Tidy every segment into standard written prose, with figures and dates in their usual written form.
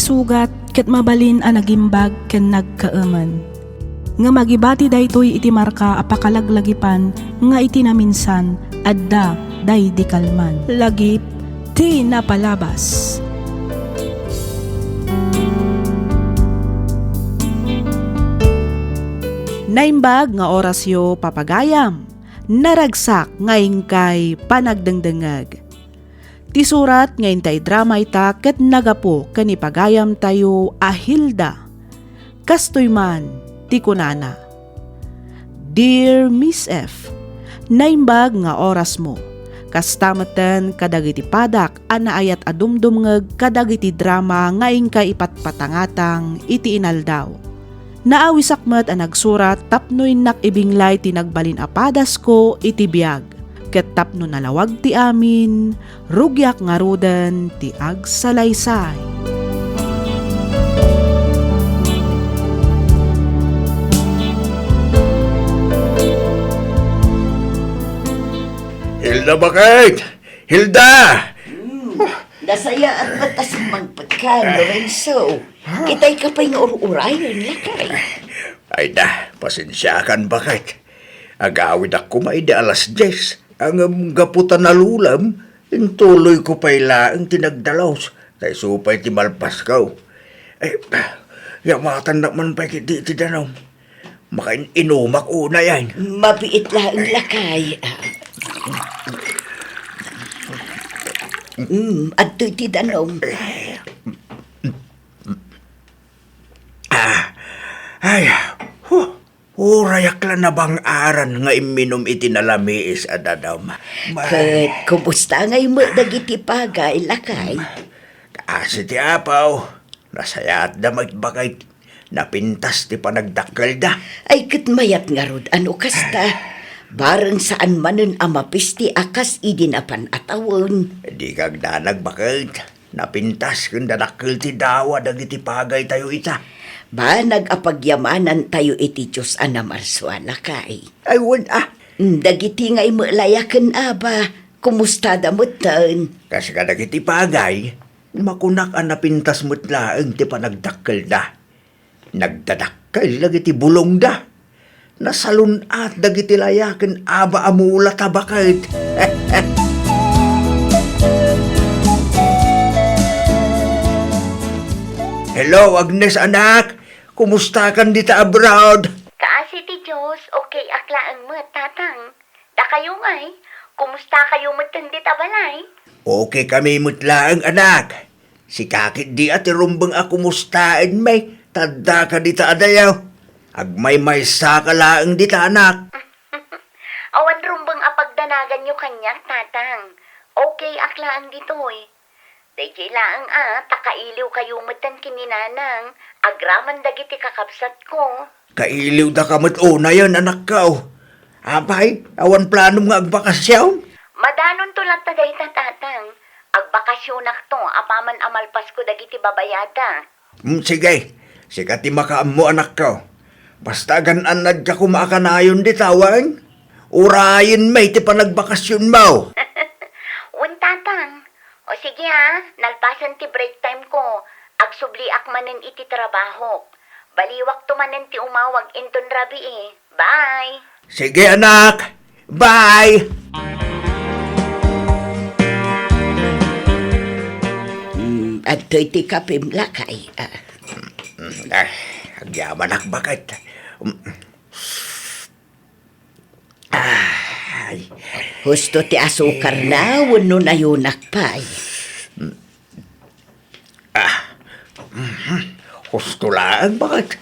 sugat ket mabalin a nagimbag ken nagkaaman. Nga magibati daytoy iti marka apakalaglagipan nga iti naminsan adda day di kalman. Lagip ti napalabas. Naimbag nga orasyo papagayam, naragsak ngayon kay panagdengdengag. Ti surat ngayon tay drama ita ket nagapo kanipagayam tayo Ahilda. Kastoy man ti kunana. Dear Miss F, naimbag nga oras mo. Kastamatan kadagiti padak anaayat adumdumngeg kadagiti drama ngayon kay ipatpatangatang iti inaldaw. Naawisakmat ang nagsurat tapnoy nakibinglay tinagbalin apadas ko iti biyag. Ket tapno nalawag ti amin, rugyak nga rudan ti agsalaysay. Hilda bakit? Hilda! Nasaya at matas magpagkan, Lorenzo. Kitay ka pa'y nga urayon, lakay. Ay da, pasensyakan bakit? Agawid ako maida alas 10. Ang gaputan na lulam, tuloy ko pa'y laang tinagdalaws. Tay supay ti malpas ko. Yamatan naman pa'y kiti ti danaw. Makain inumak una yan. Mabiit lang lakay. Adto'y ti danom. Ay, urayak lang na bang aran nga iminom iti nalamiis adadam. Kat, kumusta ngay mo dagiti pagay, lakay? Kasi ti apaw, nasayat da magbakay, napintas ti panagdakkel da. Ay, kat mayat nga rod, ano kasta? Barang saan manen amapisti akas idinapan atawon. Di kag nagbakit, napintas kung dadakkel ti dawa dagiti pagay tayo ita. Ba nagapagyamanan tayo iti Diyos anamarswa lakay. Ay, wala. Dagiti nga imalayakan aba, kumusta damutan? Kasi kadagiti pagay, makunak ang napintas mo't laang ti panagdakkel da. Nagdadakkel dagiti bulong da. Nasalun at dagiti layakan aba amula tabakit. Hello, Agnes anak. Kumusta kan dita abroad? Kaasi ti Diyos, okay aklaan mo, tatang. Da kayo ngay, kumusta kayo matandi tabalay? Okay kami mutlaang anak. Si kakit di at rumbang ako mustain may. Tadda ka dita adayaw. Agmay may sakalaang dita anak. Awan rumbang apagdanagan nyo kanya, tatang. Okay aklaan ditoy. Dahil laang takailiw kayo matan kininanang, agraman dagiti kakabsat ko. Kailiw da ka una yan anak ka. Abay, awan planom nga agbakasyaw. Madanon to lang taday tatang. Agbakasyonak to, apaman amalpas ko dagiti babayada. Sige, sikati makaam mo anak ka. Basta gananad ka kumakanayon di tawan. Urayin may ti panagbakasyon mo. Un tatang. O sige nalpasan ti break time ko. Agsubli akmanen iti trabaho. Baliwak tumanen ti umawag inton rabi Bye! Sige anak, bye! Adto'y ti kapim lakay. Agyaman bakit? Ay, Husto ti asukar na, wano na yunak pa'y. Gusto lang bakit?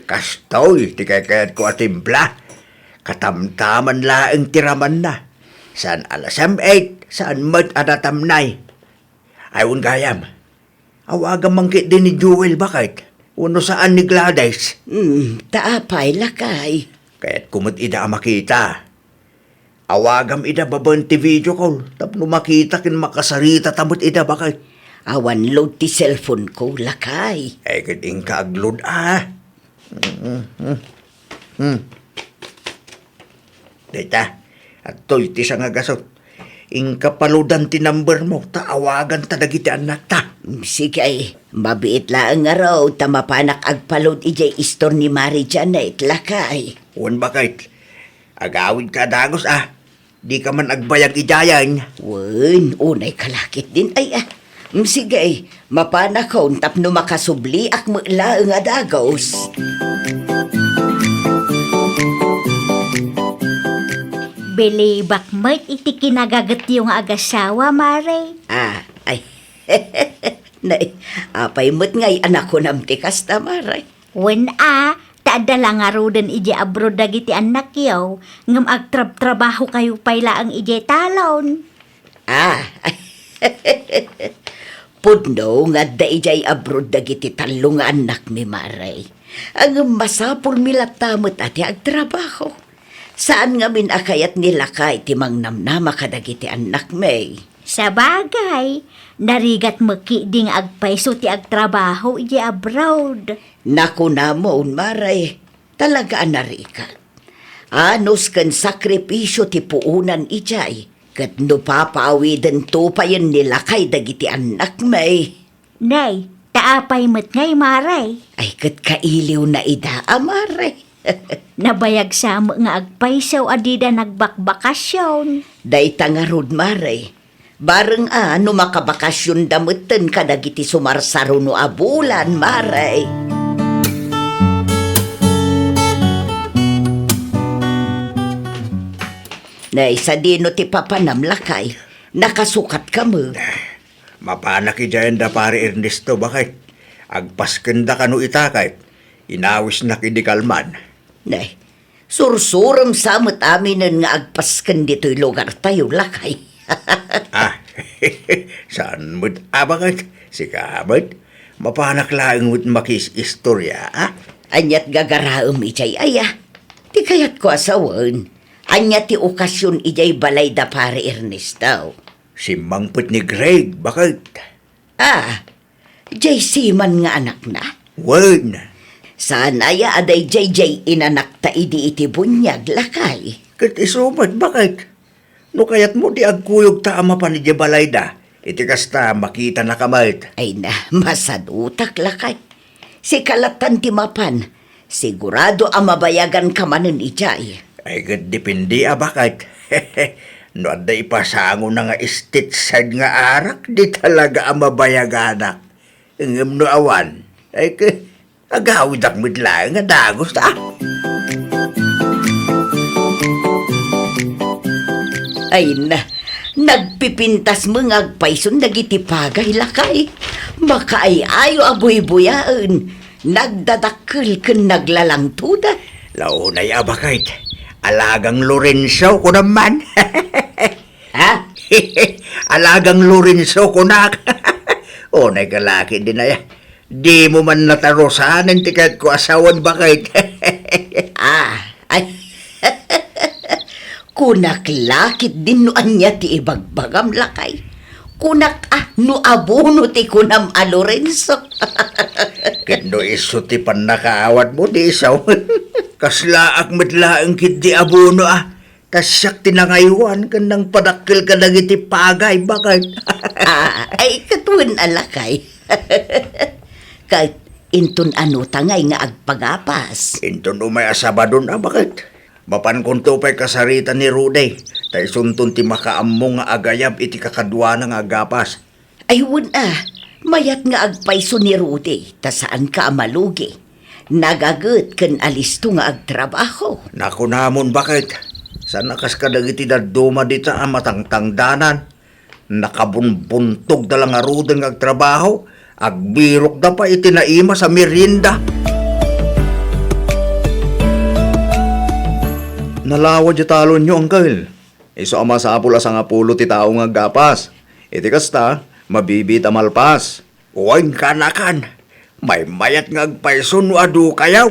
Kastoy, ti kayat ko atimpla. Katamtaman laang tiraman na. Saan alasam 8, saan mat adatamnay. Ayun gayam, awagang mangkit din ni Jewel bakit? Uno saan ni Gladys? Taapay lakay. Kaya't kumot ida makita. Awagam ida baban ti video call. Tapno makita kin makasarita tamot ida bakit? Awan load ti cellphone ko lakay. Ay kiting kaaglod Dita, at to'y ti sa nga gasot. Ingkapaludan ti number mo, taawagan ta dagiti anak ta. Sige, mabiit lang nga raw, tamapanak agpalod ijay istor ni Mari Janet, lakay. Wan bakit? Agawid ka dagos Di ka man agbayag ijayan. Wen, unay kalakit din ay Sige, mapanakaw tapno makasubli ak mula nga dagos. Bili bakmet iti kinagagat yung agasawa, Mare. Ay, nay, apay mo't ngay anak ko namtikas tamaray. Wen taadala nga ro den ije abroad dagiti anak yaw, ngam agtrab-trabaho kayo payla ang ije talon. Pudno nga da ijay abroad dagiti talong nga anak mi Maray. Ang masapul milatamot ati agtrabaho. Saan nga min akayat nila kay timang namnama kadagiti anak may. Sa bagay, narigat maki ding agpaiso ti agtrabaho ije abroad. Naku na mo, Maray. Talaga anarika. Anos kan sakripisyo ti puunan ijay. Kat no papawiden to pa yun nila kay dagiti anak may. Nay, taapay mo't ngay, Maray. Ay kat kailiw na ida, Maray. Nabayag sa mo nga agpaisaw adida nagbakbakasyon. Day tangarod, Maray. Bareng no makabakasyon damutan kadagiti sumarsaro no abulan, Maray. Nay, sa dino ti papanamlakay, nakasukat ka mo. Mapanak ijayan da pare Ernesto, bakit? Agpaskenda ka no itakay. Inawis na kidikalman. Nay, sursurong samot aminin nga agpaskan dito'y lugar tayo lakay. Saan mo't bakit? Si Kamot, mapanak lang mo't makis istorya, Anyat gagaraom ijay Di kayat ko asawan. Anyat ti okasyon ijay balay da pare Ernesto. Si Mangput ni Greg, bakit? Jay Siman nga anak na. Wan. Sana aday jay inanak ta idi iti bunyag lakay. Kat isumad, bakit? No kayat mo di agkuyog ta ama pa ni Jabalayda. Iti kasta makita na kamait. Ay na, masadutak lakay. Si kalatan ti mapan, sigurado ang mabayagan ka manin ijay. Ay kat dipindi bakit? No ada ipasango na nga istitsad nga arak, di talaga ang mabayaganak. Ngam no awan, ay agawid ak lang nga dagos Ay na, nagpipintas mga agpayson nagitipagay lakay. Makaayayo abuy-buyaan. Nagdadakkel ken naglalang tuda. Launay bakit? Alagang Lorenzo ko naman. Alagang Lorenzo ko na. Onay kalaki din ay. Di mo man natarosan ang tikat ko asawan bakit? Ay. Kunak lakit din no anya ti ibagbagam lakay. Kunak no abono ti kunam a Lorenzo. Kendo iso ti pan nakaawat mo di isaw. Kaslaak matlaang kid di abono Kasyak tinangaywan ka ng padakil ka ng iti pagay bakit? Ay katuan alakay. Kahit inton tangay nga agpagapas. Inton umay asabadon bakit? Mapan kung tupay kasarita ni Ruday, tay suntun ti makaammo nga agayab iti kakadwa ng agapas. Ay mayat nga agpaiso ni Rudy, ta saan ka amalugi. Nagagut ken alisto nga agtrabaho. Naku namon bakit? Sana kas kadagiti daduma dita matangtangdanan. Nakabunbuntog dalang nga Ruday nga agtrabaho, agbirok da pa iti naima sa merienda. Nalawa di talon nyo, Uncle. Iso ama sa apula sa nga pulo ti tao nga gapas. Iti kasta, mabibit amalpas. Uwain kanakan. May mayat nga agpaiso no adu kayaw.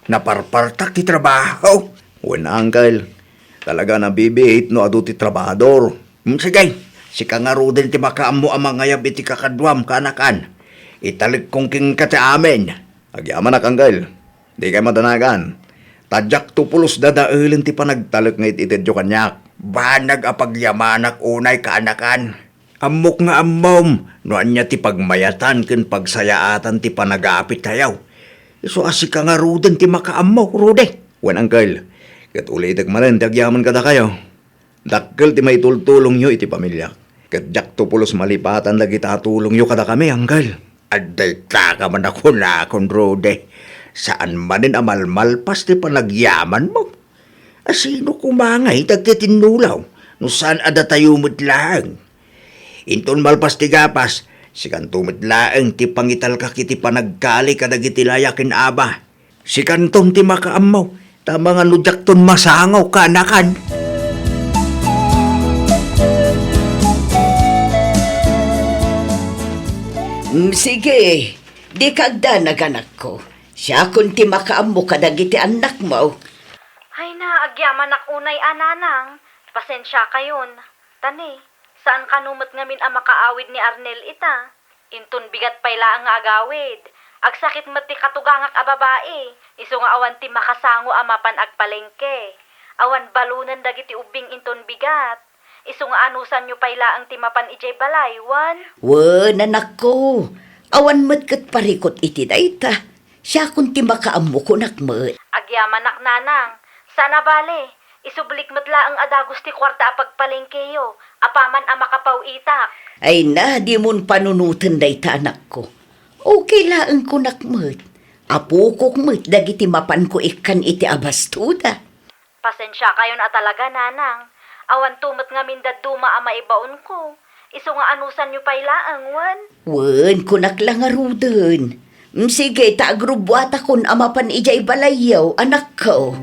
Naparpartak ti trabaho. Wala, Uncle. Talaga nabibit no adu ti trabahador. Sige, si kangaro din ti makaammo ang mangayab iti kakadwam kanakan. Italik kong king ka sa amin. Agyaman na, Uncle. Di kayo madanagan. Tadyak tupulos dadailin ti panagtalak nga itidyo kanyak. Banag apagyamanak unay kaanakan. Amok nga amom, noan niya ti pagmayatan ken pagsayaatan ti panagapit tayaw. So asik ka nga ruden ti makaamok, Rude. Wan Uncle, kat ulitak manan tagyaman kada kayo. Dakkel ti may tultulong nyo iti pamilya. Kat jak tupulos malipatan lagi tatulong nyo kada kami, Uncle. Aday ka man ako na akong Rude. Saan manin amalmalpas ti panagyaman mo? Asino kumangay tagtitinulaw? No saan ada tayo lang? Inton malpas ti gapas, si kantumit laeng ti pangital ka kiti panagkali kadagiti layakin aba. Si kantom ti makaamaw, tama nga nudyak ton masangaw kanakan. Sige, di kagda naganak ko. Siya kung ti makaammo kadagiti anak mo. Ay na, agyaman ak unay ananang. Pasensya kayon. Tani, saan kanumot ngamin ang makaawid ni Arnel ita? Intun bigat payla ang agawid. Agsakit mati katugangak a babae. Iso nga awan ti makasango amapan agpalengke. Awan balunan dagiti ubing intun bigat. Iso nga anusan nyo payla ang timapan ijay balay, wan? Wan, anak ko. Awan mat kat parikot iti dayta. Siya kung ti makaammo ko nakmat. Agyaman ak nanang. Sana bale, isublik matla ang adagos ti kwarta apagpalengkeyo. Apaman ang makapaw itak. Ay na, di mon panunutan dayta anak ko. Okay laang ko nakmat. Apukok mat dagiti mapan ko ikan iti abastuda. Pasensya kayo na talaga, nanang. Awan tumat nga mindad duma ang maibaon ko. Iso nga anusan nyo paylaang, wan? Wan, kunak lang aruden. Sige, taagrubwata kun amapan ijay balayaw, anak ko.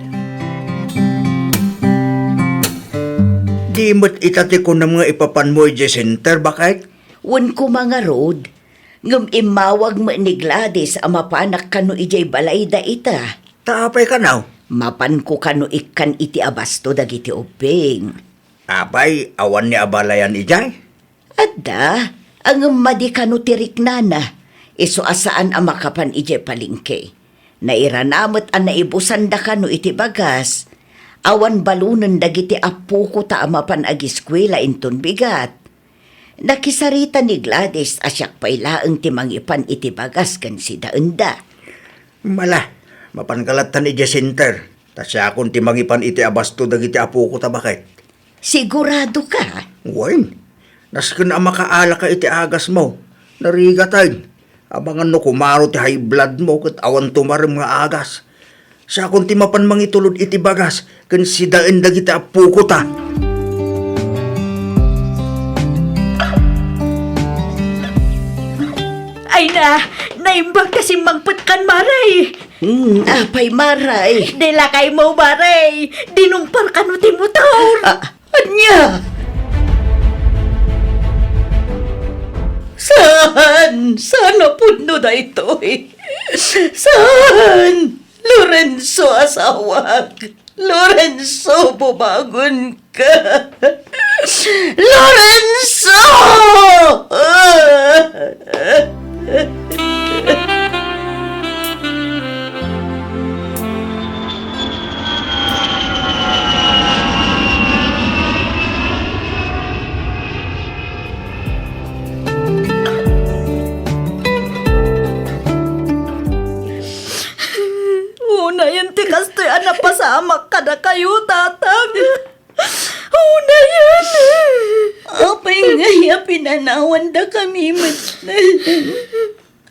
Di mo't itati ko ng mga ipapan mo ijay center, bakit? Wan ko mga rod. Ngam imawag mo ni Gladys amapanak kano ijay balay da ita. Taapay ka now. Mapan ko kano ikan iti abasto dagiti uping. Apay, awan ni abalayan ijay. Adda, ang madi kano tirik nana. Iso asaan ang makapan ije palingke. Nairanamot ang naibusan da kano iti bagas. Awan balunan dagiti apu ko ta amapan agiskwela inton bigat. Nakisarita ni Gladys asyak pailaang timangipan iti bagas kan si daenda. Mala, mapankalatan ije center. Tasya akong timangipan iti abasto dagiti apu ko ta bakit? Sigurado ka? Wain, nasken ang makaala ka iti agas mo. Narigatan. Abangan no kumaro ti high blood mo kat awan tumarim nga agas. Sa akong timapan mangitulod iti bagas kan si daenda kita apuko ta. Ay na, naimbag kasi magpatkan maray. Apay maray. Dila kay mo maray, dinumpar ka no ti motor. Anya? Saan? Saan napunno na ito eh? Saan? Lorenzo asawag. Lorenzo, bumagon ka. Lorenzo! Una yan ti kastoy napasamak ka na kayo, tatang. Una yan. Apay nga, pinanawan da kami matan.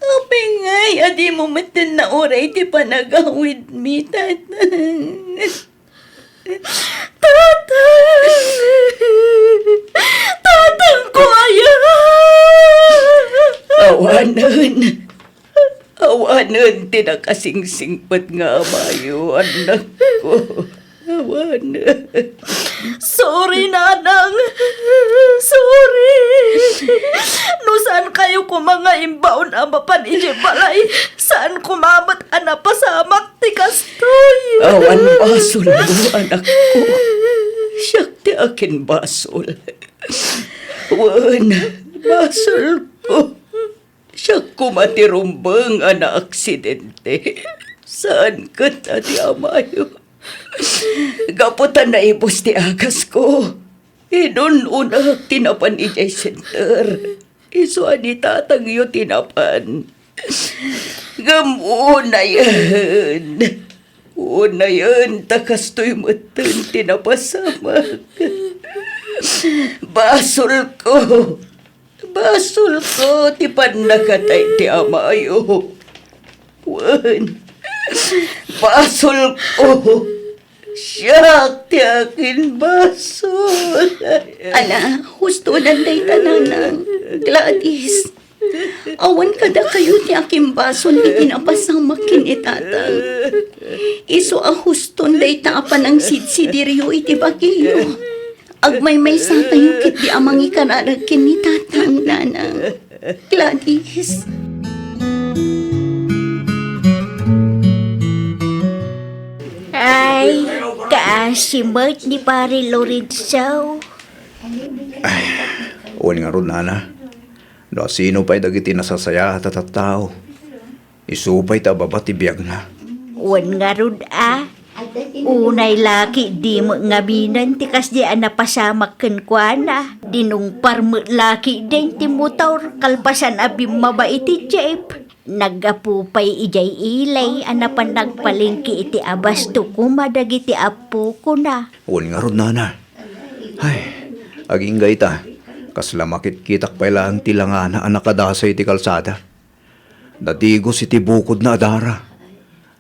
Apay nga, adi mo matan na oray ti panagawid mi, tatang. Tatang! Tatang ko ayan! Awanan. Awanan, tinakasingsingpat nga amayo, anak ko. Awanan. Sorry, nanang. Sorry. No saan kayo ko mga imbaon amapan ije balay? Saan kumamat anapasamak ti kastoy? Awan basol mo, anak ko. Siyak ti akin basol. Wan, basol ko. Siyak kumatirumbang ana aksidente. Saan ka ti amayo? Gaputan na ibos ti agas ko. Inun-una tinapan ijay center. Iso ani tatang yu tinapan. Una yan, takastoy matan tinapasamak. Basol ko, tipan nakatay ti amayo. Basol ko, siyak ti akin basol. Ala, husto nanday tananang. Gladys, awan kada kayo ti aking bason iti napasamak kinitatang. Iso a huston day taapan ang sidsidiryo iti bagiyo. Agmay-may sa tayo kit di amang ikanarag kinitatang nanang. Gladys. Ay, kaasimot ni Pare Lorenzo. Uwan nga ron, Nana. No, sino pa'y dagiti nasasaya at tao. Isupay ta babat ibiyag na. Wan nga rod Unay laki di mo nga binan ti kas di napasamak ken kuana. Dinungpar mo laki din ti motor kalpasan abim mabaiti jeep. Nagapupay ijay ilay anapan nagpalingki iti abasto kumadag iti apo ko na. Uwan nga ron, Nana. Ay, aging gayta. Kasla makit-kitak pa ilang tilangana ang nakadasay iti kalsada. Natigos iti bukod na adara.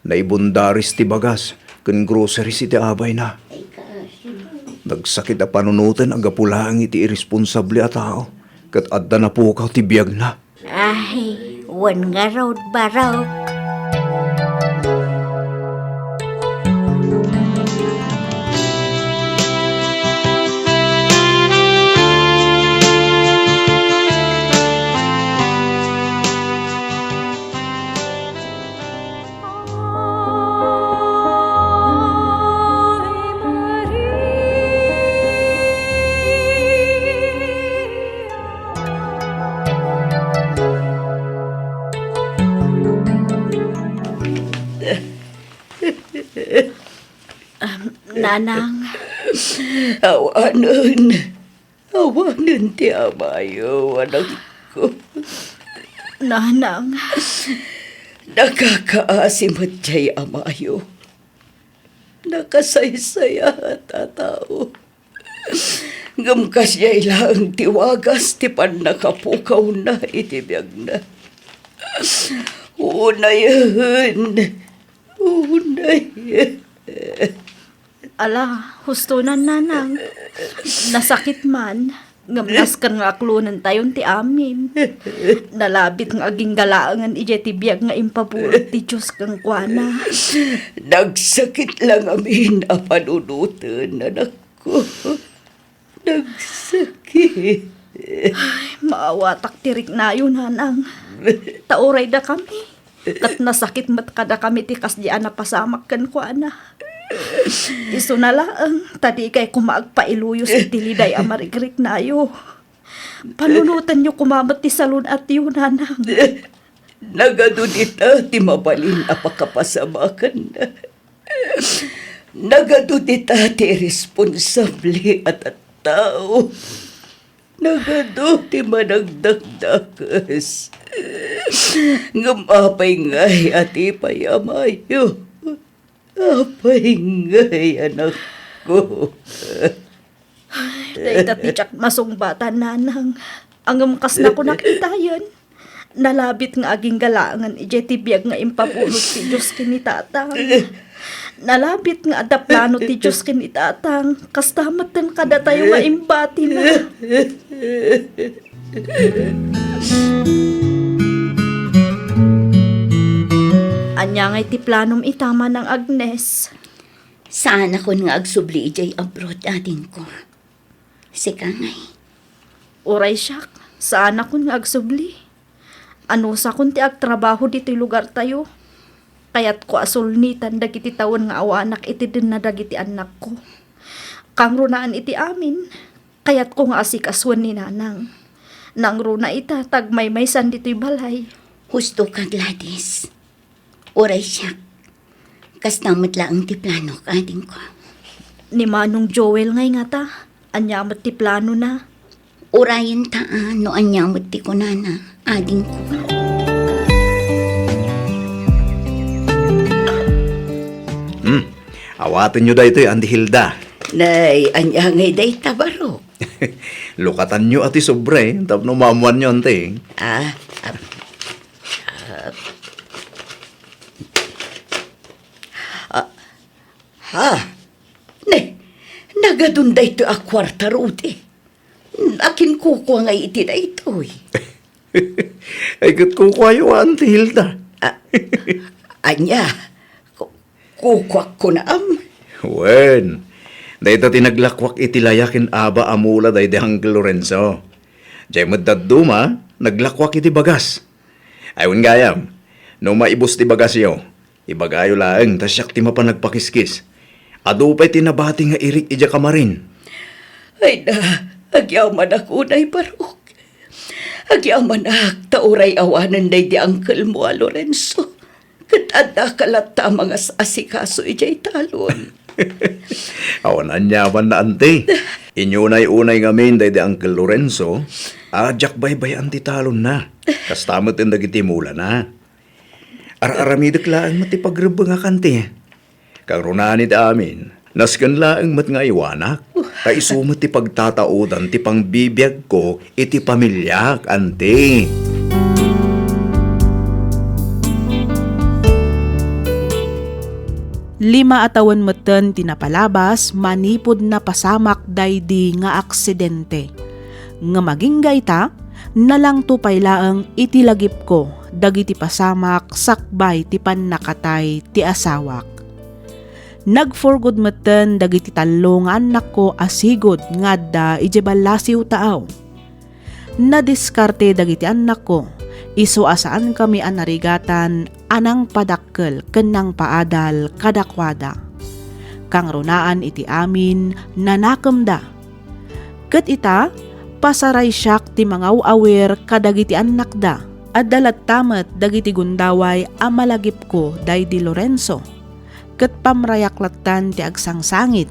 Naibundaris ti bagas, ken groceries iti abay na. Nagsakit a panunutan aga pulaang iti irresponsable a tao. Kat adda na pukaw ti biyag na. Ay, wan nga raw baraw. Nanang, Awanan ti amayo, anak ko. nanang, Nakakaasimot jay amayo. Nakasaysaya tatao. Gamkas jay lang tiwagas ti pan nakapukaw na itibiyag na. Unayan. Ala, husto na nanang. Nasakit man. Ngamnas kan nga aklunan tayon ti amin. Nalabit nga aging galaangan ije ti biyag nga impabulot ti Diyos kang kuana. Nagsakit lang amin a panunutan, anak ko. Nagsakit. Maawatak tirik na yun, nanang. Tauray da kami. Kat nasakit mat kada kami ti kasdian na pasamak kan kuana. Iso na lang, tadi kay kumaagpailuyos iti liday amarigrik na yo. Panunutan nyo kumamat ti salon at yun, nanang. Nagadudita ti mabalin apakapasamakan na. Nagadudita ti responsable at tao. Nagado ti managdagdakas. Ngamapay ngay at ipayamayo. Apay ngay, anak ko. Dahil tatitsak masungbatan, nanang. Ang kas na ko nakita yan. Nalabit nga aging galangan ije ti biyag nga impapulot ti Diyos kinitatang. Nalabit nga ada plano ti Diyos kinitatang. Kastamatan kada tayo nga imbati na. Anya nga iti planom itama ng Agnes. Saan ako nga agsubli ijay abroad atin ko. Sika ngay. Uray siyak, saan ako nga agsubli? Ano sa kun ti agtrabaho dito lugar tayo? Kaya't ko asulnitan dagiti tawon nga awanak iti din na dagiti anak ko. Kang runaan iti amin, kaya't ko nga asikaswan ni nanang. Nang runa ita, tagmay-maysan dito'y balay. Husto ka, Gladys. Uray siya. Kastamot lang ti plano ka atin ko. Ni Manong Joel ngay nga ta, Anya ti plano na. Urayan taan no anyamot ti kunana, ading ko. Awatin nyo da ito Andi Hilda. Nay, anya ngay day tabaro. Lukatan nyo ati sobre, tapno mamuan nyo ante. Ne, nagadunday to a kwarta rute. Akin kukuha nga iti na ito eh. Ay kat kukwayo Andi Hilda. Anya, kukuha ko na Wen, dahil tinaglakwak itilayakin aba amula dahil de Uncle Lorenzo. Diyay madaduma, naglakwak iti bagas. Ayun gayam, no maibos ti bagas yo, ibagayo laeng, tasyak ti mapanagpakiskis. Adupay tinabati nga irik ija kamarin. Ay na, agyaman ako na'y barok. Agyaman ak, tauray awanan na di Uncle mo, Lorenzo. Katanda kalata mga asikaso ijay talon. Awan anyaman na ante. Inyunay-unay ngamin dahil de Uncle Lorenzo, ajak baybay anti talon na. Kastamot yung nagitimulan na. Ar-aramidak laang matipagraba nga kante. Kang runanit amin, naskan laang mat nga iwanak. Kaisumat ti pagtataudan ti pangbibiyag ko iti pamilyak, ante. Lima atawan meten tinapalabas manipod na pasamak daydi nga aksidente. Nga maging gayta, nalang tupay laang itilagip ko dagiti pasamak sakbay ti pannakatay ti asawak. Nagforgod meten dagiti tallo nga anak ko asigod ngadda ijebalasiw taaw. Nadiskarte dagiti anak ko, iso asaan kami anarigatan anang padakkel kenang paadal kadakwada. Kang runaan iti amin nanakemda. Ket ita pasaray siyak ti mangaw-awer kadagiti anak da. Adalat tamet dagiti gundaway amalagip ko daydi Lorenzo. Ket pamrayaklatan ti agsangsangit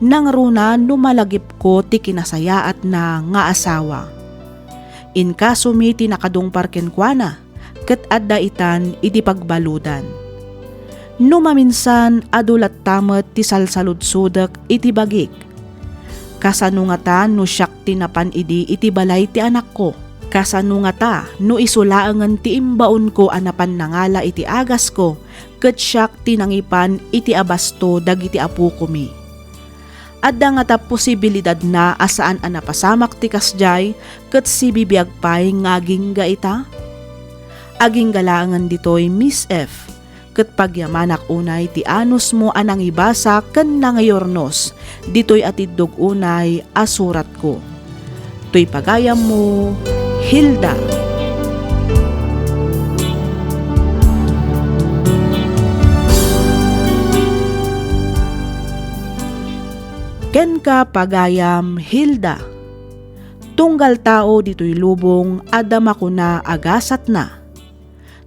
nang runa numalagip ko ti kinasayaat na nga asawa. Inkasumi ti nakadungpar kenkwana, ket adda itan iti pagbaludan. Numaminsan adulat tamet ti salsaludsudek iti bagik. Kasano nga ta no siyak tinapan iti balay ti anak ko. Kasano nga ta no isulaangan ti imbaon ko anapan nangala iti agas ko, ket siyak tinangipan iti abasto dagiti apu komi. Adda nga ta posibilidad na asaan anapasamak ti kasjay ket sibibiyag pay ngaging gaita. Aging galangan ditoy Miss F. Ket pagyamanak unay ti anus mo anang ibasa ken nangayornos. Ditoy atidog unay asurat ko. Toy pagayam mo, Hilda. Ken ka pagayam, Hilda. Tunggal tao dito'y lubong, adama ko na agasat na.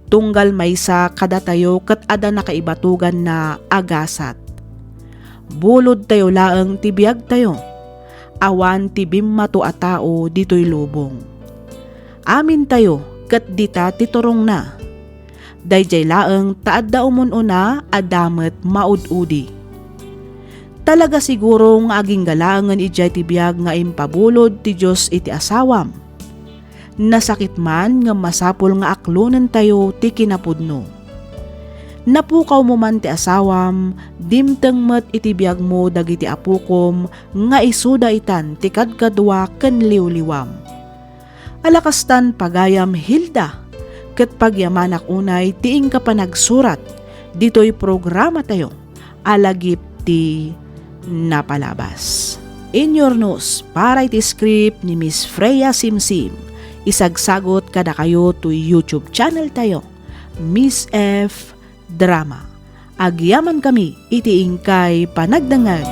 Tunggal maysa kada tayo kat ada nakaibatugan na agasat. Bulod tayo laeng tibiyag tayo. Awan tibim mato a tao dito'y lubong. Amin tayo kat dita titurong na. Dayjay laeng taadda umununa adamet maududi. Talaga siguro nga aging galangan ijay ti biyag nga impabulod ti Diyos iti asawam. Nasakit man nga masapol nga aklunan tayo ti kinapudno. Napukaw mo man ti asawam, dimteng met iti biyag mo dagiti apukom nga isuda itan ti kadkadwa ken liwliwam. Alakastan pagayam, Hilda, ket pagyamanak unay tiing ka pa nagsurat, dito'y programa tayo, alagip ti napalabas. In your news, para iti script ni Miss Freya Simsim, isagsagot kada kayo to YouTube channel tayo, Miss F Drama. Agyaman kami iti ingkay panagdangag